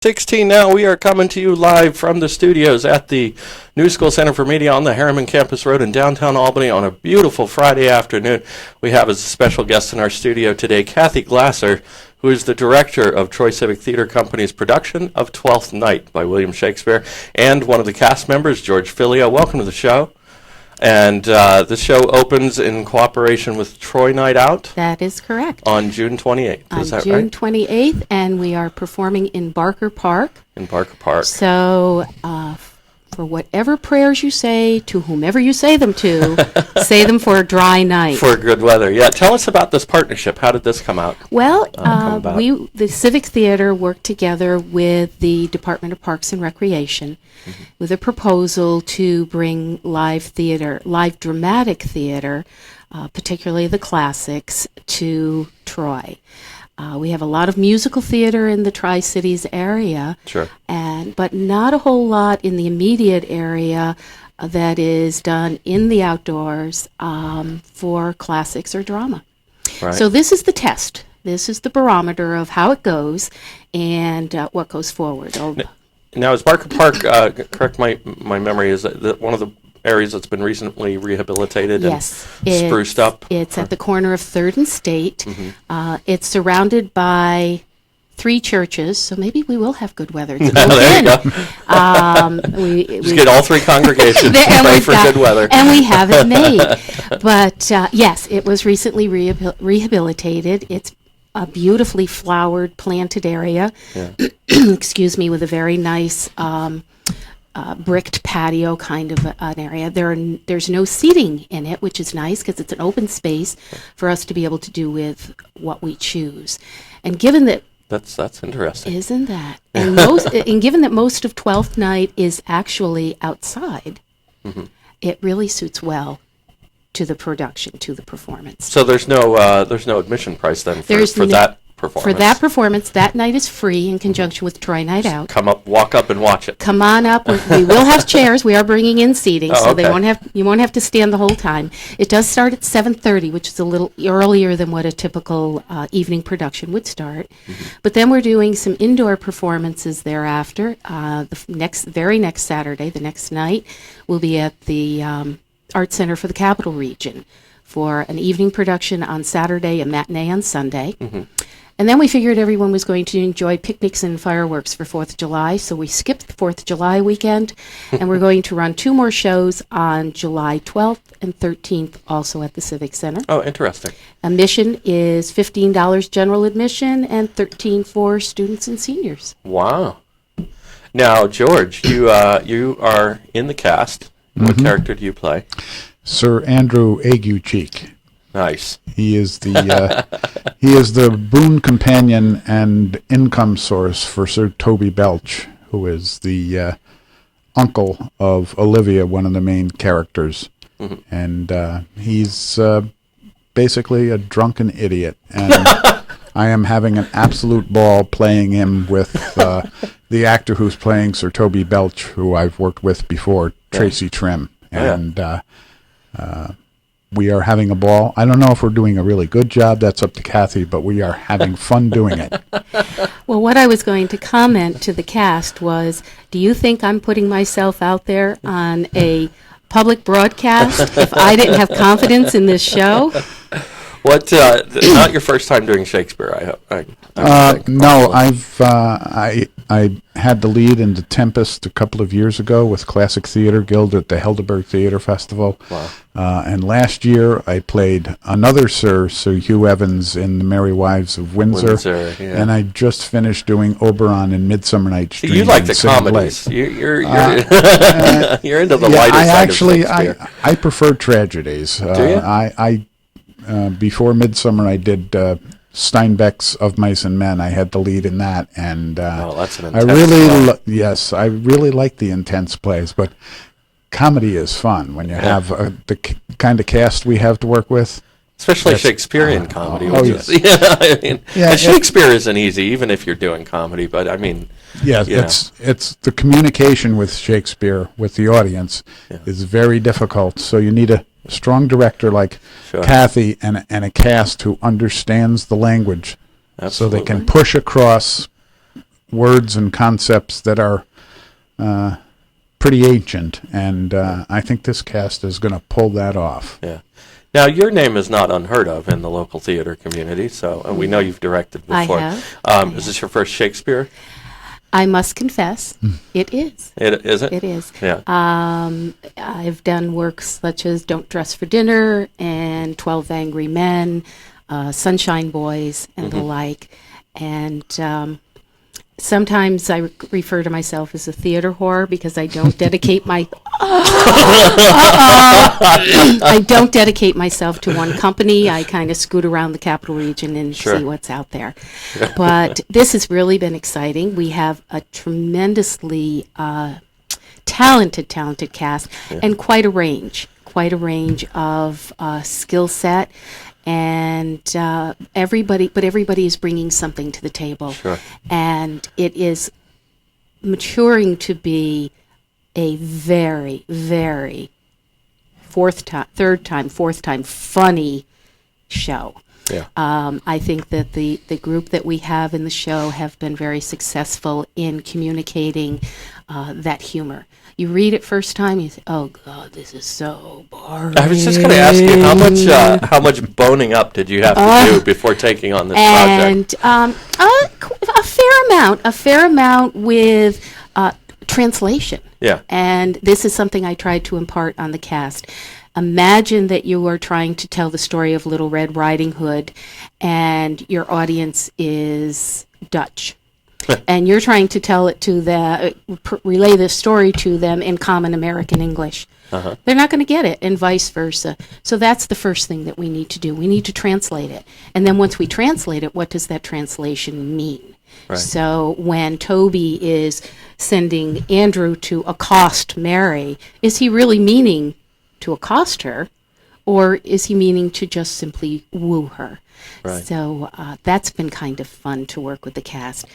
16 now. We are coming to you live from the studios at the New School Center for Media on the Harriman Campus Road in downtown Albany on a beautiful Friday afternoon. We have as a special guest in our studio today Kathy Glasser, who is the director of Troy Civic Theater Company's production of Twelfth Night by William Shakespeare, and one of the cast members, George Filio. Welcome to the show. And the show opens in cooperation with Troy Night Out. That is correct. On June 28th. Is that June right? 28th, and we are performing in Barker Park. In Barker Park. So for whatever prayers you say, to whomever you say them to, say them for a dry night. For good weather. Yeah. Tell us about this partnership. How did this come out? Well, the Civic Theater worked together with the Department of Parks and Recreation with a proposal to bring live dramatic theater, particularly the classics, to Troy. We have a lot of musical theater in the Tri-Cities area, Sure. but not a whole lot in the immediate area that is done in the outdoors for classics or drama. Right. So this is the test. This is the barometer of how it goes and what goes forward. Now, is Barker Park, correct my memory, is that one of the areas that's been recently rehabilitated and spruced up? It's at the corner of 3rd and State. It's surrounded by 3 churches, so maybe we will have good weather. It's there you go. Just get all 3 congregations to pray for good weather. And we have it made. But yes, it was recently rehabilitated. It's a beautifully flowered, planted area, excuse me, with a very nice bricked patio kind of an area. There's no seating in it, which is nice because it's an open space for us to be able to do with what we choose. And given that that's interesting, isn't that? And given that most of Twelfth Night is actually outside, it really suits well to the production, to the performance. So there's no admission price then for that performance. For that performance, that night is free in conjunction with Troy Night Out. Walk up and watch it. Come on up. We will have chairs. We are bringing in seating, so okay. you won't have to stand the whole time. It does start at 7:30, which is a little earlier than what a typical evening production would start. But then we're doing some indoor performances thereafter. The very next Saturday, the next night, we'll be at the Art Center for the Capital Region for an evening production on Saturday, a matinee on Sunday. And then we figured everyone was going to enjoy picnics and fireworks for 4th of July, so we skipped the 4th of July weekend, and we're going to run 2 more shows on July 12th and 13th, also at the Civic Center. Oh, interesting. Admission is $15 general admission and $13 for students and seniors. Wow. Now, George, you are in the cast. What character do you play? Sir Andrew Ague-Cheek. Nice. He is the boon companion and income source for Sir Toby Belch, who is the uncle of Olivia, one of the main characters. And he's basically a drunken idiot. And I am having an absolute ball playing him with the actor who's playing Sir Toby Belch, who I've worked with before, Tracy Trim. And we are having a ball. I don't know if we're doing a really good job. That's up to Kathy, but we are having fun doing it. Well, what I was going to comment to the cast was, do you think I'm putting myself out there on a public broadcast if I didn't have confidence in this show? What? Not your first time doing Shakespeare, I no, I had the lead in The Tempest a couple of years ago with Classic Theater Guild at the Helderberg Theater Festival. Wow. And last year I played another Sir Hugh Evans in The Merry Wives of Windsor. And I just finished doing Oberon in Midsummer Night's Dream. You like the comedies. You're you're into the lighter side of Shakespeare. I prefer tragedies. Do you? Before Midsummer, I did Steinbeck's Of Mice and Men. I had the lead in that, and that's an intense I really like the intense plays. But comedy is fun when you have the kind of cast we have to work with. Especially Shakespearean comedy. Yes. Shakespeare isn't easy, even if you're doing comedy. But I mean, it's the communication with Shakespeare with the audience is very difficult. So you need a strong director like Kathy and a cast who understands the language, so they can push across words and concepts that are pretty ancient, and I think this cast is going to pull that off. Yeah. Now, your name is not unheard of in the local theater community, so and we know you've directed before. I have. Is this your first Shakespeare? I must confess, it is. Is it? It is. Yeah. I've done works such as Don't Dress for Dinner and 12 Angry Men, Sunshine Boys, and the like. And sometimes I refer to myself as a theater whore because I don't dedicate I don't dedicate myself to one company. I kind of scoot around the capital region and see what's out there. But this has really been exciting. We have a tremendously talented cast and quite a range of skill set. And everybody is bringing something to the table. Sure. And it is maturing to be a very, very fourth time funny show. Yeah. I think that the group that we have in the show have been very successful in communicating that humor. You read it first time, you say, "Oh God, this is so boring." I was just going to ask you how much boning up did you have to do before taking on this project? And a fair amount with translation. Yeah. And this is something I tried to impart on the cast. Imagine that you are trying to tell the story of Little Red Riding Hood, and your audience is Dutch. And you're trying to tell it to relay this story to them in common American English. Uh-huh. They're not going to get it, and vice versa. So that's the first thing that we need to do. We need to translate it. And then once we translate it, what does that translation mean? Right. So when Toby is sending Andrew to accost Mary, is he really meaning to accost her, or is he meaning to just simply woo her? Right. So that's been kind of fun to work with the cast.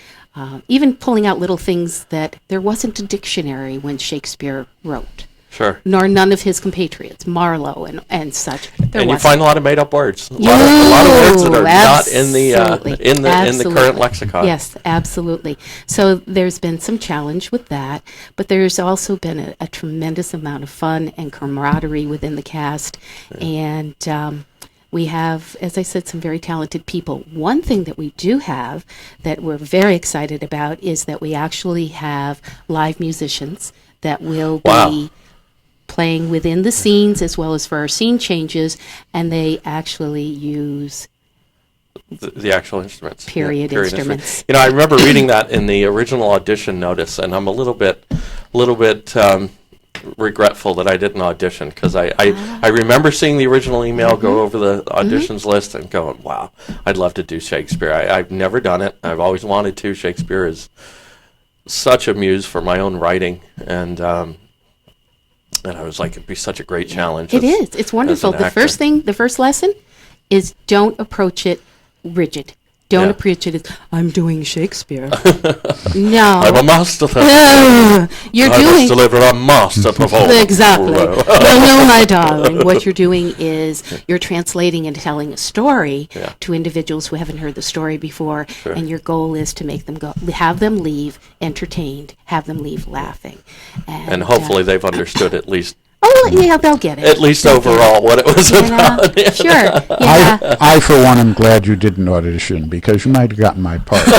Even pulling out little things that there wasn't a dictionary when Shakespeare wrote. Sure. Nor none of his compatriots, Marlowe and such. You find a lot of made-up words. A lot of words that are not in the current lexicon. Yes, absolutely. So there's been some challenge with that, but there's also been a tremendous amount of fun and camaraderie within the cast, and we have, as I said, some very talented people. One thing that we do have that we're very excited about is that we actually have live musicians that will be playing within the scenes as well as for our scene changes, and they actually use the actual instruments. Period instruments. I remember reading that in the original audition notice, and I'm a little bit regretful that I didn't audition, because I remember seeing the original email, go over the auditions list, and going, wow, I'd love to do Shakespeare. I've never done it. I've always wanted to. Shakespeare is such a muse for my own writing, and I was like, it'd be such a great challenge. It is. It's wonderful. The first lesson is don't approach it rigid. Don't approach it as, I'm doing Shakespeare. No. I'm a master. I must deliver a master performance. Exactly. No, my darling. What you're doing is you're translating and telling a story to individuals who haven't heard the story before, and your goal is to make them have them leave entertained, have them leave laughing. And hopefully they've understood at least. Oh, yeah, they'll get it. At least overall what it was about. Sure. Yeah. I, for one, am glad you didn't audition, because you might have gotten my part. All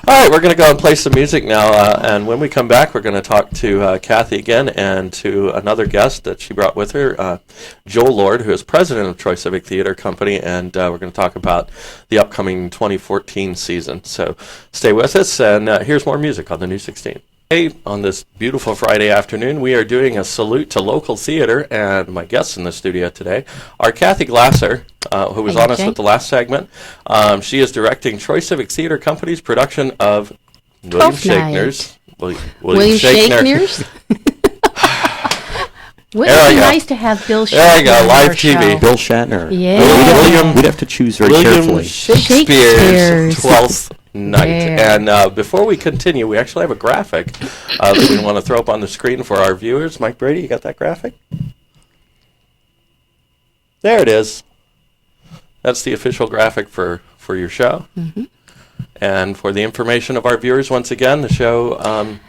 right, we're going to go and play some music now, and when we come back, we're going to talk to Kathy again and to another guest that she brought with her, Joel Lord, who is president of Troy Civic Theater Company, and we're going to talk about the upcoming 2014 season. So stay with us, and here's more music on the New 16. On this beautiful Friday afternoon, we are doing a salute to local theater, and my guests in the studio today are Kathy Glasser, who was on us with the last segment. She is directing Troy Civic Theater Company's production of William Shatner's. William Shatner's? Wouldn't it be nice to have Bill Shatner? There you go, live TV. Bill Shatner. Yeah. We'd have to choose very carefully. Shakespeare's 12th Night. And before we continue, we actually have a graphic that we want to throw up on the screen for our viewers. Mike Brady, you got that graphic? There it is. That's the official graphic for your show. Mm-hmm. And for the information of our viewers, once again, the show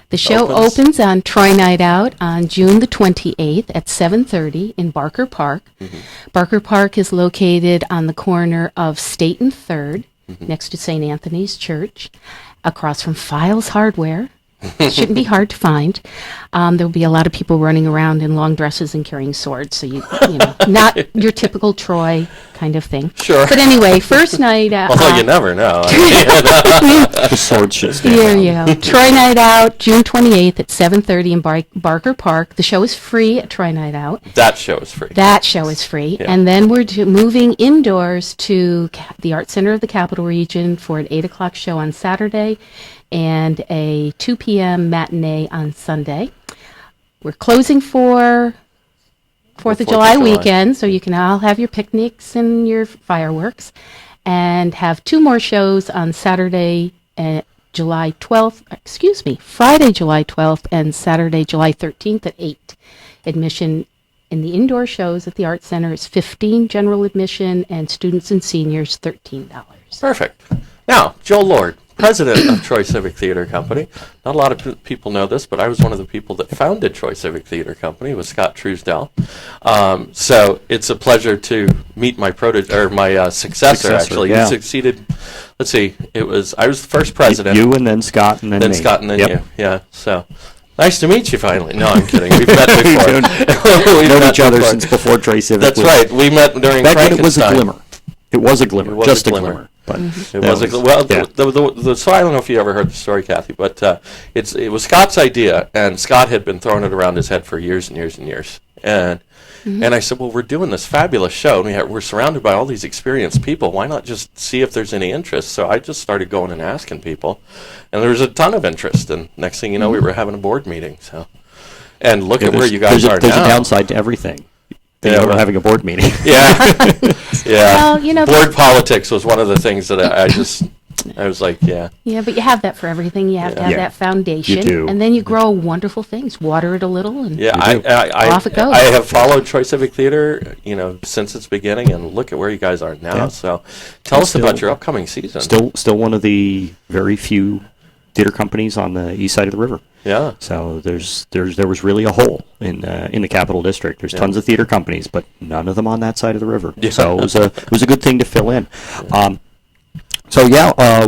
The show opens on Troy Night Out on June the 28th at 7:30 in Barker Park. Barker Park is located on the corner of State and 3rd, next to St. Anthony's Church, across from Files Hardware. Shouldn't be hard to find. There'll be a lot of people running around in long dresses and carrying swords, so you know, not your typical Troy kind of thing. Sure. But anyway, first night. Although you never know. The sword should stand Here out. you go. Troy Night Out, June 28th at 7:30 in Barker Park. The show is free at Troy Night Out. That show is free. That show is free. Yeah. And then we're moving indoors to the Art Center of the Capital Region for an 8 o'clock show on Saturday and a 2 p.m. matinee on Sunday. We're closing for 4th of July weekend, so you can all have your picnics and your fireworks, and have 2 more shows on Saturday, July 12th, Friday, July 12th, and Saturday, July 13th at 8. Admission in the indoor shows at the Art Center is $15 general admission, and students and seniors $13. Perfect. Now, Joel Lord, president of Troy Civic Theater Company. Not a lot of people know this, but I was one of the people that founded Troy Civic Theater Company with Scott Truesdell. So it's a pleasure to meet my successor. Actually, yeah. You succeeded. Let's see. I was the first president. You and then Scott and then me. Scott and then Yep. you. Yeah. So nice to meet you finally. No, I'm kidding. We've met before. We've known each other since before Troy Civic. That's right. We met during Back when it was a Frankenstein. glimmer. It was a glimmer. It was Just a a glimmer. glimmer. But It was so I don't know if you ever heard the story, Kathy, but it was Scott's idea, and Scott had been throwing it around his head for years and years and years. And I said, well, we're doing this fabulous show, and we're surrounded by all these experienced people. Why not just see if there's any interest? So I just started going and asking people, and there was a ton of interest. And next thing you know, we were having a board meeting. So, and look at where you guys are There's now. a downside to everything. Yeah, We're having a board meeting. Yeah, yeah. Well, you know, board politics was one of the things that I was like, yeah. Yeah, but you have that for everything. You have to have Yeah. that foundation, You do. and then you grow wonderful things. Water it a little, and Yeah, Off it goes. I have followed Troy Civic Theater, since its beginning, and look at where you guys are now. Yeah. So, tell us Still- about your upcoming season. Still one of the very few theater companies on the east side of the river. Yeah, So there was really a hole in the Capital District. There's tons of theater companies, but none of them on that side of the river. Yeah. So it was a good thing to fill in.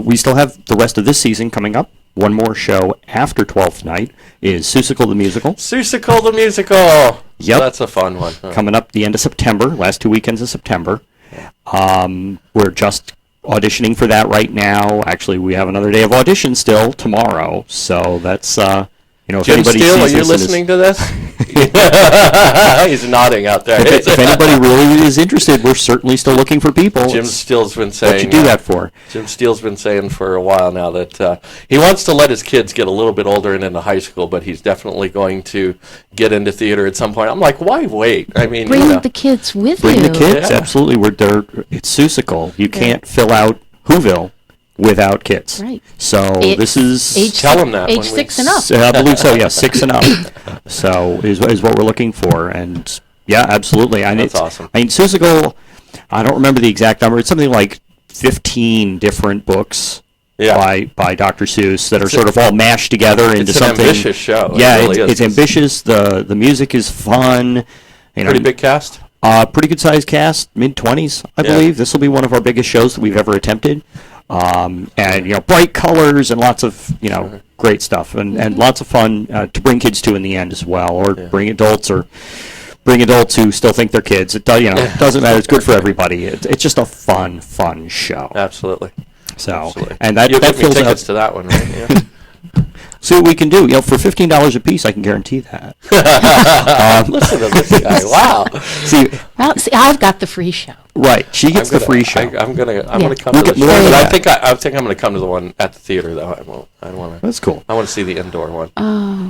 We still have the rest of this season coming up. One more show after 12th night is Seussical the Musical, Seussical the Musical. Yep. That's a fun one. Huh. coming up the end of September, last 2 weekends of September. We're just auditioning for that right now. Actually, we have another day of audition still tomorrow, so that's if Jim anybody Steele, are sees you this and is- listening to this? He's nodding out there. if anybody really is interested, we're certainly still looking for people. Jim It's Steele's been saying. what you do that for. Jim Steele's been saying for a while now that he wants to let his kids get a little bit older and into high school, but he's definitely going to get into theater at some point. I'm like, why wait? I mean, bring the kids with Bring you. the kids, Yeah. absolutely. It's Seussical. You can't fill out Whoville without kids. Right. So It- this is Age Tell 'em that age when we 6 and up. I believe so. Yeah, 6 and up. So is what we're looking for, and yeah, absolutely. That's awesome. I mean, Seussical. I don't remember the exact number. It's something like 15 different books. Yeah. By Dr. Seuss that are sort of all mashed together into It's an something. ambitious show. It Yeah, really is. it's ambitious. The music is fun. Pretty big cast. Pretty good sized cast, mid-20s, I Yeah. believe. This will be one of our biggest shows that we've ever attempted. And bright colors and lots of great stuff and lots of fun to bring kids to in the end as well, or bring adults who still think they're kids. It doesn't matter. It's good for everybody. It's just a fun show. Absolutely. So Absolutely. and that You'll that give me fills tickets out. to that one, right? Yeah. See what we can do. For $15 a piece, I can guarantee that. Listen to this guy. Wow. See, Well, see, I've got the free show. right? She gets the free show. I'm gonna come We'll to get the show, more of but that. I think I'm gonna come to the one at the theater though. I won't. I don't want to. That's cool. I want to see the indoor one.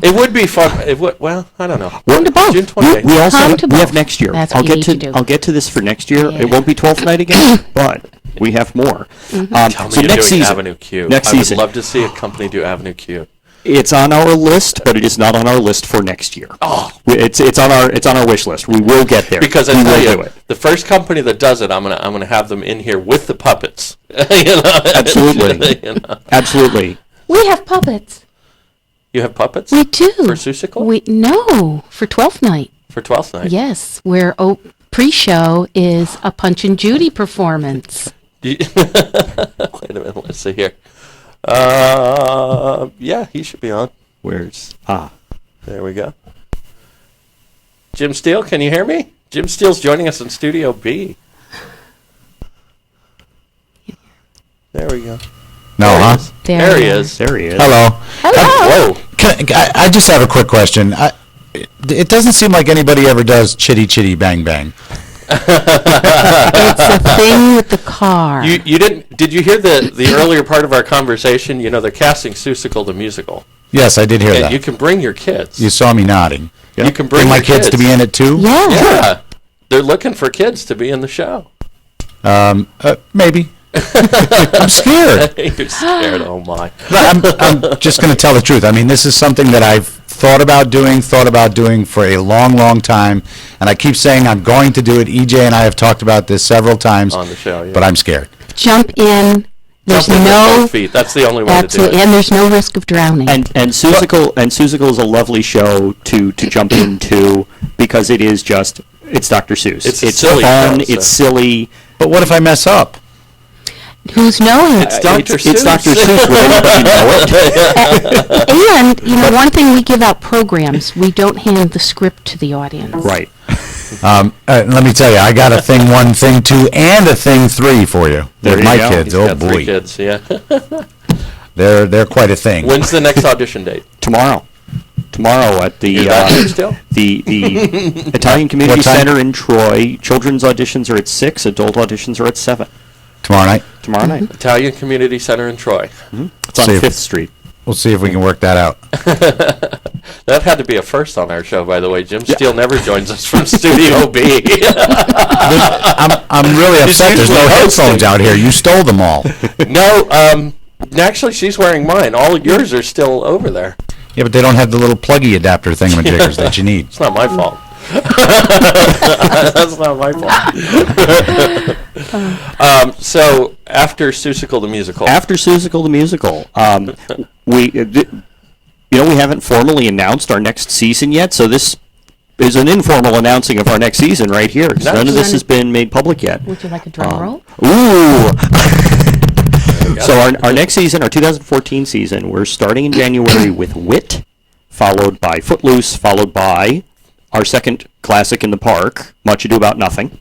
It would be fun. It would. Well, I don't know. Come to both. June We 28th. also Come to we have both. next year. That's I'll what you get need to do. I'll get to this for next year. Yeah. It won't be 12th night again, but we have more. Tell me So you're next doing season, Avenue Q. next I season, would love to see a company do Avenue Q. It's on our list, but it is not on our list for next year. Oh. It's on our wish list. We will get there. Because we I tell will you, do it. the first company that does it, I'm gonna have them in here with the puppets. You know? Absolutely. You know? Absolutely. We have puppets. You have puppets? We do. For Seussical? No, for 12th night. For 12th night? Yes, where pre-show is a Punch and Judy performance. Wait a minute, let's see here. Yeah, he should be on. Where's There we go. Jim Steele, can you hear me? Jim Steele's joining us in Studio B. There we go. No, There he huh? is. There There he we are. is. There he is. Hello. Hello. Whoa. I just have a quick question. It doesn't seem like anybody ever does chitty chitty bang bang. It's a thing with the car. You didn't? Did you hear the earlier part of our conversation? You know, they're casting Seussical the musical, Yes, I did hear and that. you can bring your kids. You saw me nodding. You can bring Bring my your kids to be in it too? yeah. Yeah, they're looking for kids to be in the show. Maybe. I'm scared. You're scared? Oh my! I'm just going to tell the truth. I mean, this is something that I've thought about doing for a long, long time, and I keep saying I'm going to do it. EJ and I have talked about this several times On the show, yeah. but I'm scared. Jump in. There's Jump in with no both feet. That's the only way to do absolutely, it. and there's no risk of drowning. And Seussical is a lovely show to jump into because it's Dr. Seuss. It's a silly fun. show, so- It's silly. But what if I mess up? Who's knowing? It's Dr. It's Seuss. Dr. Seuss. Would anybody know it? And one thing, we give out programs. We don't hand the script to the audience. Right. Let me tell you, I got a thing 1, thing 2, and a thing 3 for you. There With you my go. kids. He's Oh got 3 boy, kids. Yeah. they're quite a thing. When's the next audition date? Tomorrow at the Is that here still? the Italian Community What time? Center in Troy. Children's auditions are at 6. Adult auditions are at 7. Tomorrow night, Tomorrow night. Italian Community Center in Troy. It's on See if- 5th Street. we'll see if we can work that out. That had to be a first on our show, by the way. Jim Steele never joins us from Studio B. I'm really upset. There's no usually headphones hosting. out here. You stole them all. No, actually, she's wearing mine. All of yours are still over there. Yeah, but they don't have the little pluggy adapter thingamajiggers that you need. It's not my fault. That's not my fault. So after Seussical the musical, After Seussical the musical, we haven't formally announced our next season yet, so this is an informal announcing of our next season right here. 'Cause none of this has been made public yet. Would you like a drum roll? Ooh! So our next season, our 2014 season, we're starting in January with Wit, followed by Footloose, followed by our second classic in the park, Much Ado About Nothing.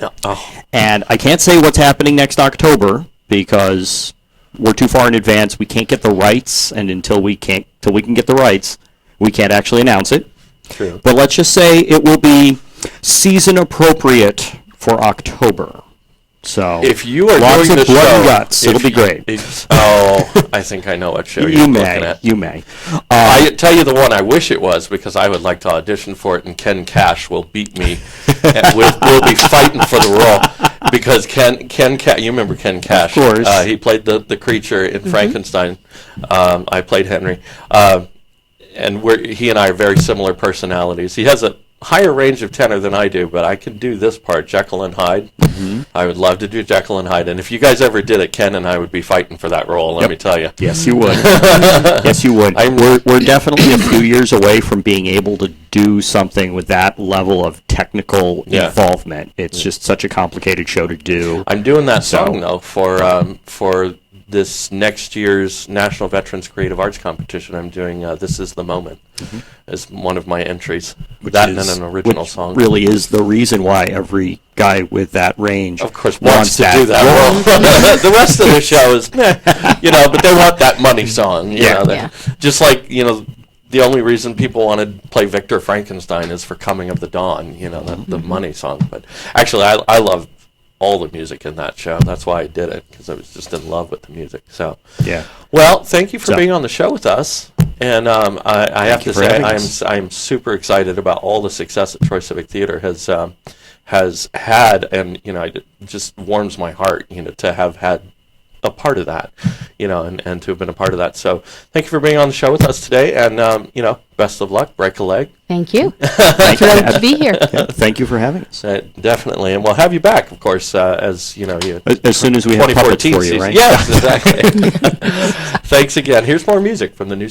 No. Oh, And I can't say what's happening next October because we're too far in advance. We can't get the rights, and until we can get the rights, we can't actually announce it. true. But let's just say it will be season appropriate for October. So If you are lots doing of the blood show, and guts, it'll be great. I think I know what show You you're looking may, at. you may. I tell you the one I wish it was because I would like to audition for it, and Ken Cash will beat me. And we'll be fighting for the role because Ken you remember Ken Cash? Of course. He played the creature in Frankenstein. I played Henry, and he and I are very similar personalities. He has a higher range of tenor than I do, but I can do this part, Jekyll and Hyde. I would love to do Jekyll and Hyde, and if you guys ever did it, Ken and I would be fighting for that role. Let me tell you. Yes, you would. Yes, you would. We're definitely a few years away from being able to do something with that level of technical involvement. It's just such a complicated show to do. I'm doing that song though for this next year's National Veterans Creative Arts Competition. I'm doing "This Is the Moment" as one of my entries. That and an original which song. really is the reason why every guy with that range, Of course, wants to do that role. The rest of the show is, but they want that money song. Just like the only reason people want to play Victor Frankenstein is for Coming of the Dawn. The money song. But actually, I love all the music in that show. That's why I did it, because I was just in love with the music. So Yeah. Well, thank you for being on the show with us. And I have to you for say, having us. I'm super excited about all the success that Troy Civic Theater has had, and it just warms my heart, to have had a part of that, and to have been a part of that. So thank you for being on the show with us today, and best of luck. Break a leg. Thank you. Thank you. Thrilled to be here. Yeah, thank you for having us. Definitely, and we'll have you back, of course, as you As soon as we have puppets for you, season. right? Yes, exactly. Thanks again. Here's more music from the new